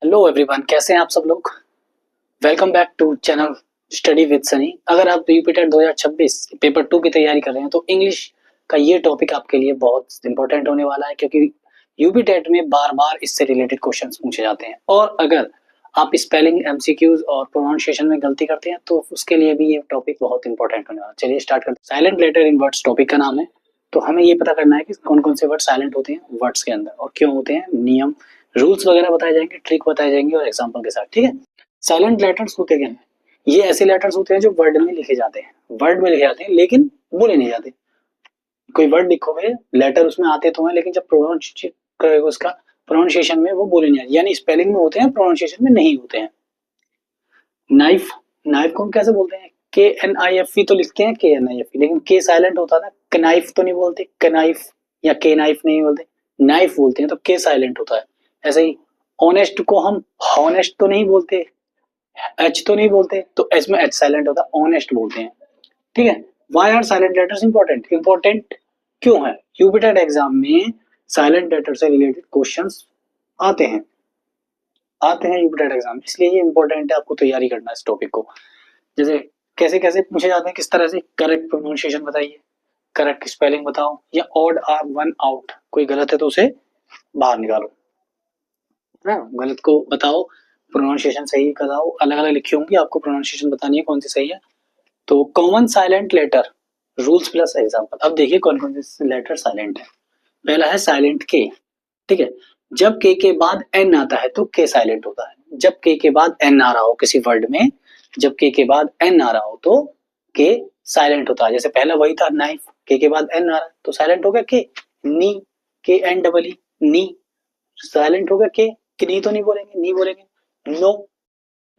Hello everyone, कैसे हैं आप सब लोग। Welcome back to channel study with Sunny. अगर आप यूपीटेट 2026 पेपर 2 की तैयारी कर रहे हैं तो इंग्लिश का ये टॉपिक आपके लिए बहुत इंपॉर्टेंट होने वाला है, क्योंकि यूपीटेट में बार बार इससे रिलेटेड क्वेश्चंस पूछे जाते हैं। और अगर आप स्पेलिंग, एमसीक्यूज और प्रोनाउंसिएशन में गलती करते हैं तो उसके लिए भी ये टॉपिक बहुत इंपॉर्टेंट होने वाला है। चलिए स्टार्ट करते हैं। साइलेंट लेटर इन वर्ड्स टॉपिक का नाम है। तो हमें ये पता करना है कि कौन कौन से वर्ड साइलेंट होते हैं वर्ड्स के अंदर और क्यों होते हैं। नियम, रूल्स वगैरह बताए जाएंगे, ट्रिक बताए जाएंगे और एग्जांपल के साथ। ठीक है। साइलेंट लेटर्स होते क्या हैं? ये ऐसे लेटर्स होते हैं जो वर्ड में लिखे जाते हैं, वर्ड में लिखे जाते हैं लेकिन बोले नहीं जाते। कोई वर्ड लिखोगे, लेटर उसमें आते तो हैं, लेकिन जब प्रोनाउंस करोगे उसका प्रोनाउंसिएशन में वो बोले नहीं जाते, यानी स्पेलिंग में होते हैं, प्रोनाउंसिएशन में नहीं होते हैं। नाइफ, नाइफ को हम कैसे बोलते हैं? के एन आई एफ ई तो लिखते हैं, के एन आई एफ ई, लेकिन के साइलेंट होता है ना। कनाइफ तो नहीं बोलते, कनाइफ या के नाइफ नहीं बोलते, नाइफ बोलते हैं, तो के साइलेंट होता है। ऐसे ही ऑनेस्ट को हम हॉनेस्ट तो नहीं बोलते, एच तो नहीं बोलते, तो एच में एच साइलेंट होता है, ऑनेस्ट बोलते हैं। ठीक है। Why are silent letters important? Important क्यों है? यूपीटेट एग्जाम में साइलेंट लेटर से रिलेटेड क्वेश्चंस आते हैं, यूपीटेट एग्जाम, इसलिए ये इंपॉर्टेंट है, आपको तैयारी करना है इस टॉपिक को। जैसे कैसे कैसे पूछे जाते हैं, किस तरह से? करेक्ट प्रोनाउंसिएशन बताइए, करेक्ट स्पेलिंग बताओ, या ऑड आर वन आउट, कोई गलत है तो उसे बाहर निकालो, है ना? गलत को बताओ, प्रोनाउंसिएशन सही बताओ। अलग अलग लिखी होंगी, आपको प्रोनाउंसिएशन बतानी है कौन सी सही है। तो common silent letter, rules plus example. अब देखिए कौन कौन से लेटर साइलेंट है। पहला है साइलेंट के। ठीक है। जब के बाद एन आता है तो के साइलेंट होता है। जब के बाद एन आ रहा हो किसी वर्ड में, जब के बाद एन आ रहा हो तो के साइलेंट होता है। जैसे पहला वही था नाइफ, के बाद एन आ रहा है तो साइलेंट हो गया के। नी, के एन डबल ई, नी, साइलेंट हो गया के नी तो नहीं बोलेंगे, नी बोलेंगे। नो,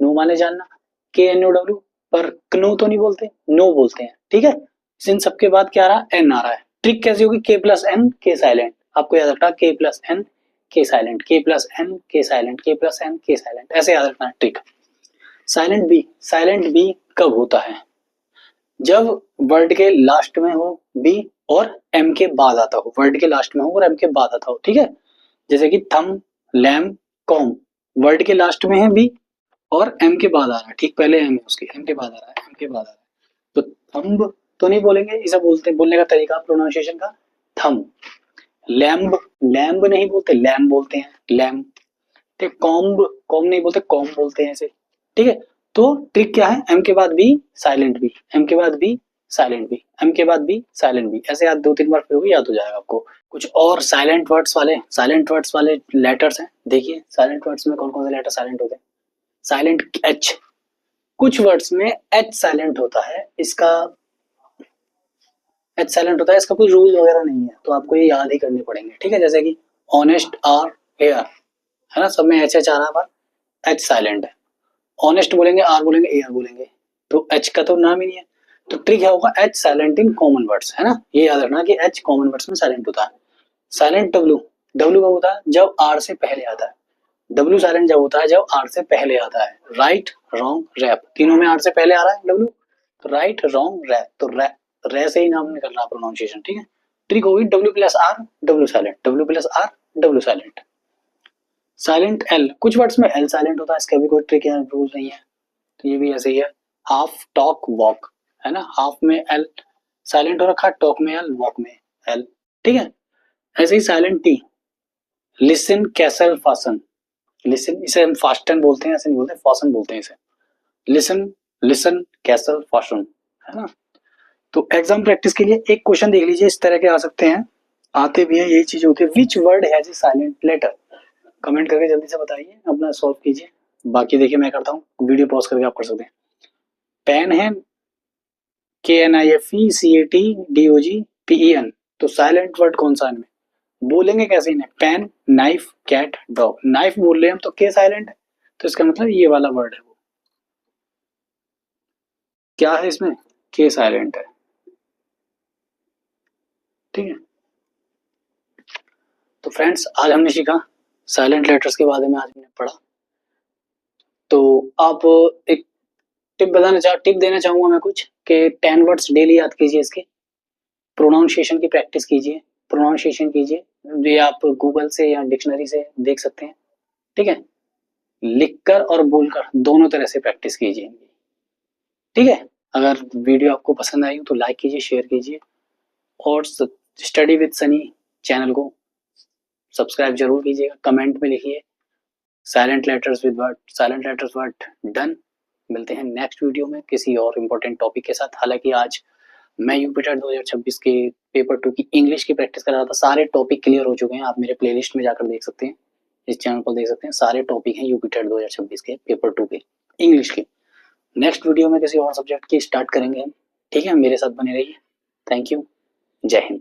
नो माने जानना, के एन ओ डब्ल्यू, पर नो तो नहीं बोलते, नो बोलते हैं। ठीक है। इन सबके बाद क्या आ रहा है? एन आ रहा है। ट्रिक कैसी होगी? के प्लस एन के साइलेंट, आपको याद रखना, K plus N K silent, K plus N K silent, K plus N K silent, ऐसे याद रखना है trick. Silent B, silent B कब होता है? जब वर्ड के लास्ट में हो बी और एम के बाद आता हो, वर्ड के लास्ट में हो और एम के बाद आता हो। ठीक है। जैसे कि थम, लैम, कॉम, वर्ड के लास्ट में है बी और एम के बाद आ रहा है, ठीक पहले एम है उसके, एम के बाद आ रहा है, एम के बाद आ रहा है, तो थंब तो नहीं बोलेंगे, इसे बोलते बोलने का तरीका प्रोनाउंसिएशन का थंब। लैम्ब, लैम्ब नहीं बोलते, लैम बोलते हैं, लैम। ठीक। कॉम्ब, कॉम नहीं बोलते, कॉम बोलते हैं ऐसे। ठीक है। तो ट्रिक क्या है? एम के बाद बी साइलेंट बी, एम के बाद बी साइलेंट बी, एम के बाद बी साइलेंट बी, ऐसे याद 2-3 बार फिर याद हो जाएगा आपको। कुछ और साइलेंट वर्ड्स वाले लेटर्स हैं। देखिए साइलेंट वर्ड्स में कौन कौन से लेटर साइलेंट होते हैं। साइलेंट एच, कुछ वर्ड्स में एच साइलेंट होता है, इसका एच साइलेंट होता है, इसका कोई रूल वगैरह नहीं है, तो आपको ये याद ही करने पड़ेंगे। ठीक है। जैसे कि ऑनेस्ट आर हेयर, है ना, सब में एच एच आ रहा है पर एच साइलेंट है। ऑनेस्ट बोलेंगे, आर बोलेंगे, एयर बोलेंगे, तो एच का तो नाम ही नहीं है। तो ट्रिक क्या होगा? H silent in common words, है ना, ये याद रखना कि एच कॉमन वर्ड्स में साइलेंट होता है। साइलेंट डब्ल्यू, डब्ल्यू कब होता है? जब आर से पहले आता है। डब्ल्यू साइलेंट जब होता है जब आर से पहले आता है। राइट, रॉन्ग, रैप, तीनों में आर से पहले आ रहा है डब्ल्यू, तो राइट, रॉन्ग, रैप, तो रे से ही नाम निकल रहा प्रोनाउंसिएशन। ठीक है। ट्रिक होगी W plus R W silent, W plus R W silent. Silent L, कुछ वर्ड्स में एल साइलेंट होता है, इसका भी कोई ट्रिक या रूल नहीं है, तो ये भी ऐसे ही है। हाफ, टॉक, वॉक, है ना, हाफ में एल साइलेंट हो रखा, टॉक में एल, वॉक में एल। ठीक है। ऐसे ही silent T, listen, castle, fasten, listen इसे हम फास्टन बोलते हैं, ऐसे नहीं बोलते, फासन बोलते हैं इसे। लिसन, लिसन, कैसल, फासन, है ना। तो एग्जाम प्रैक्टिस के लिए एक क्वेश्चन देख लीजिए, इस तरह के आ सकते हैं, आते भी है, यही चीज होती है। Which word has a silent letter? Comment करके जल्दी से बताइए, अपना सॉल्व कीजिए। बाकी देखिए मैं करता हूँ, वीडियो पॉज करके आप कर सकते हैं। पेन है, K N I F E C A T D O G P E N, तो साइलेंट वर्ड कौन सा इनमें? बोलेंगे कैसे इन्हें? Pen, knife, cat, dog. Knife बोल रहे हैं हम तो के साइलेंट है, तो इसका मतलब ये वाला वर्ड है वो। क्या है इसमें? के साइलेंट है। ठीक है। तो फ्रेंड्स आज हमने सीखा साइलेंट लेटर्स के बारे में, आज हमने पढ़ा। तो आप एक टिप देना चाहूंगा मैं कुछ, कि 10 वर्ड्स डेली याद कीजिए, इसके प्रोनाउंसिएशन की प्रैक्टिस कीजिए, प्रोनाउंसिएशन कीजिए, ये आप गूगल से या डिक्शनरी से देख सकते हैं। ठीक है। लिखकर और बोलकर दोनों तरह से प्रैक्टिस कीजिए। ठीक है, अगर वीडियो आपको पसंद आई हो तो लाइक कीजिए, शेयर कीजिए और स्टडी विद सनी चैनल को सब्सक्राइब जरूर कीजिएगा। कमेंट में लिखिए silent letters with word, silent letters word done. मिलते हैं नेक्स्ट वीडियो में किसी और इम्पोर्टेंट टॉपिक के साथ। हालांकि आज मैं यूपीटेट 2026 के पेपर 2 की इंग्लिश की प्रैक्टिस कर रहा था। सारे टॉपिक क्लियर हो चुके हैं, आप मेरे प्लेलिस्ट में जाकर देख सकते हैं, इस चैनल पर देख सकते हैं। सारे टॉपिक हैं यूपीटेट 2026 के पेपर 2 के इंग्लिश के। नेक्स्ट वीडियो में किसी और सब्जेक्ट की स्टार्ट करेंगे हम। ठीक है, मेरे साथ बने रहिए। Thank you. जय हिंद।